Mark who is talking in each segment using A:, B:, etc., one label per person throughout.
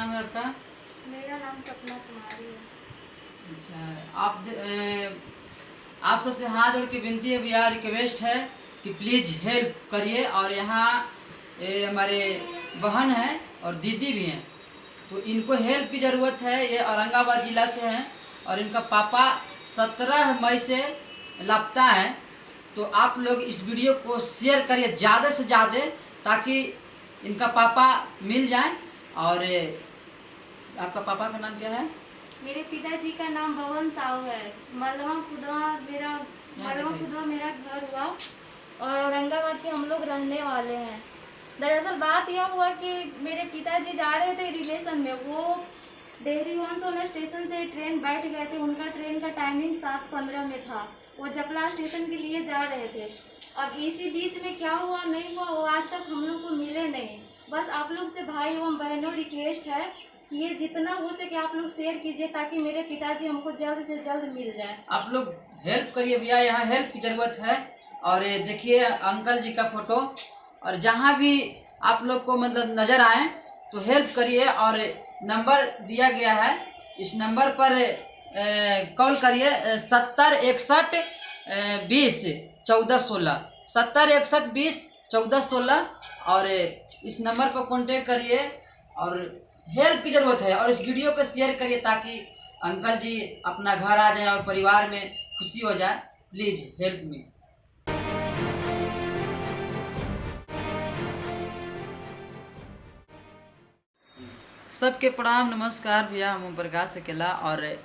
A: नाम है आपका?
B: मेरा नाम सपना कुमारी है।
A: अच्छा, आप सबसे हाथ जोड़ के विनती है भैया, रिक्वेस्ट है कि प्लीज़ हेल्प करिए। और यहाँ हमारे बहन हैं और दीदी भी हैं, तो इनको हेल्प की ज़रूरत है। ये औरंगाबाद ज़िला से हैं और इनका पापा 17 मई से लापता है। तो आप लोग इस वीडियो को शेयर करिए ज़्यादा से ज़्यादा, ताकि इनका पापा मिल जाएं। और आपका पापा का नाम क्या है?
B: मेरे पिताजी का नाम बबन साहू है। मलवा खुदवा मेरा घर हुआ और औरंगाबाद के हम लोग रहने वाले हैं। दरअसल बात यह हुआ कि मेरे पिताजी जा रहे थे रिलेशन में, वो डेहरी वानसोना स्टेशन से ट्रेन बैठ गए थे। उनका ट्रेन का टाइमिंग 7:15 में था। वो जपला स्टेशन के लिए जा रहे थे। अब इसी बीच में क्या हुआ नहीं हुआ वो आज तक हम लोग को मिले नहीं। बस आप लोग से भाई एवं बहनों रिक्वेस्ट है कि ये जितना हो सके आप लोग शेयर कीजिए, ताकि मेरे पिताजी हमको जल्द से जल्द मिल जाए।
A: आप लोग हेल्प करिए भैया, यहाँ हेल्प की ज़रूरत है। और ये देखिए अंकल जी का फोटो, और जहाँ भी आप लोग को मतलब नज़र आए तो हेल्प करिए। और नंबर दिया गया है, इस नंबर पर कॉल करिए 70 61 20 14 16 70 61 20 14 16। और इस नंबर पर कांटेक्ट करिए और हेल्प की ज़रूरत है। और इस वीडियो को शेयर करिए ताकि अंकल जी अपना घर आ जाएं और परिवार में खुशी हो जाए। Please help me. सबके प्रणाम, नमस्कार भैया। हम ओम प्रकाश अकेला और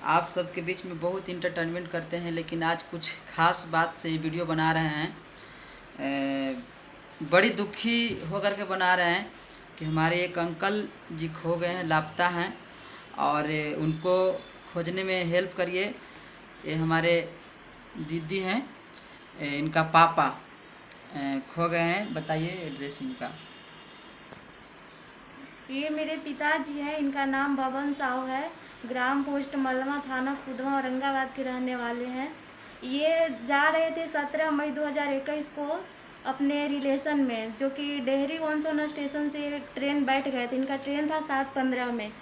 A: आप सबके बीच में बहुत इंटरटेनमेंट करते हैं, लेकिन आज कुछ खास बात से ये वीडियो बना रहे हैं। बड़ी दुखी होकर के बना रहे हैं कि हमारे एक अंकल जी खो गए हैं, लापता हैं, और उनको खोजने में हेल्प करिए। ये हमारे दीदी हैं, इनका पापा खो गए हैं। बताइए एड्रेस इनका।
B: ये मेरे पिताजी हैं, इनका नाम बबन साहू है। ग्राम पोस्ट मलवा, थाना खुदवा, औरंगाबाद के रहने वाले हैं। ये जा रहे थे 17 मई 2021 को अपने रिलेशन में, जो कि डेहरी वानसोना स्टेशन से ट्रेन बैठ गए थे। इनका ट्रेन था 7:15 में।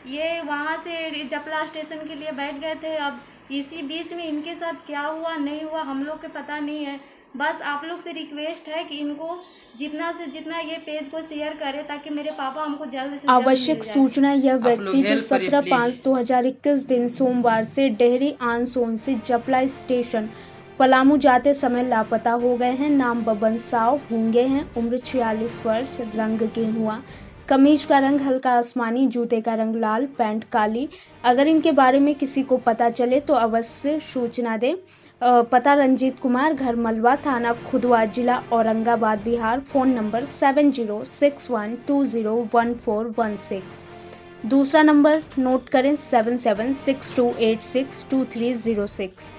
B: ये वहाँ से जपला स्टेशन के लिए बैठ गए थे। अब इसी बीच में इनके साथ क्या हुआ नहीं हुआ हम लोग को पता नहीं है। बस आप लोग से रिक्वेस्ट है कि इनको जितना से जितना ये पेज को शेयर करें, ताकि मेरे पापा हमको जल्द से जल्द
C: आवश्यक सूचना। यह व्यक्ति जो 17/5/2021 दिन सोमवार से डेहरी आनसोन से जपला स्टेशन पलामू जाते समय लापता हो गए हैं। नाम बबन साव हिंगे हैं, उम्र 46 वर्ष, रंग गेहुआ, कमीज का रंग हल्का आसमानी, जूते का रंग लाल, पैंट काली। अगर इनके बारे में किसी को पता चले तो अवश्य सूचना दें। पता रंजीत कुमार, घर मलवा, थाना खुदवा, जिला औरंगाबाद, बिहार। Phone number 7061201416। दूसरा नंबर नोट करें 7762862306।